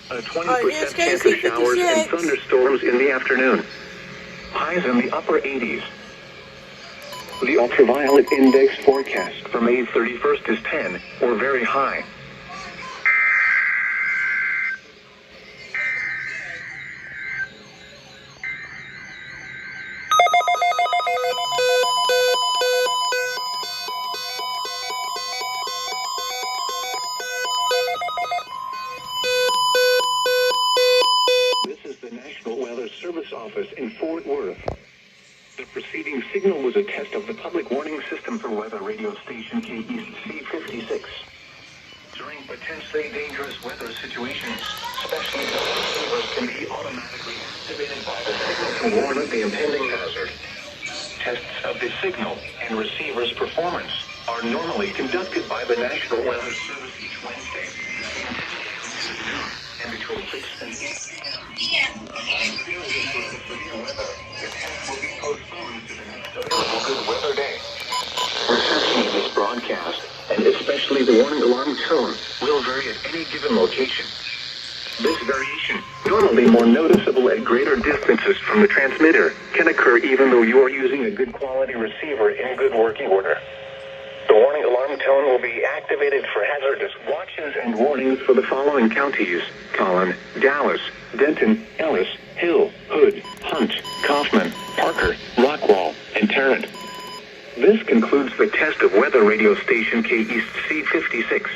A 20% chance of showers and thunderstorms in the afternoon. Highs in the upper 80s. The ultraviolet index forecast for May 31st is 10, or very high. This is the National Weather Service Office in Fort Worth. The preceding signal was a test of the public warning system for weather radio station KEC56. During potentially dangerous weather situations, specially those receivers can be automatically activated by the signal to warn of the impending hazard. Tests of the signal and receiver's performance are normally conducted by the National Weather Service each Wednesday and between 6 and 8 p.m. The test will be postponed to the next available good weather day. Reception of this broadcast, and especially the warning alarm tone, will vary at any given location. This variation, normally more noticeable at greater distances from the transmitter, can occur even though you are using a good quality receiver in good working order. The warning alarm tone will be activated for hazardous watches and warnings for the following counties: Collin, Dallas, Denton, Ellis, Hill, Hood, Hunt, Kaufman, Parker, Rockwall, and Tarrant. This concludes the test of weather radio station KEC56.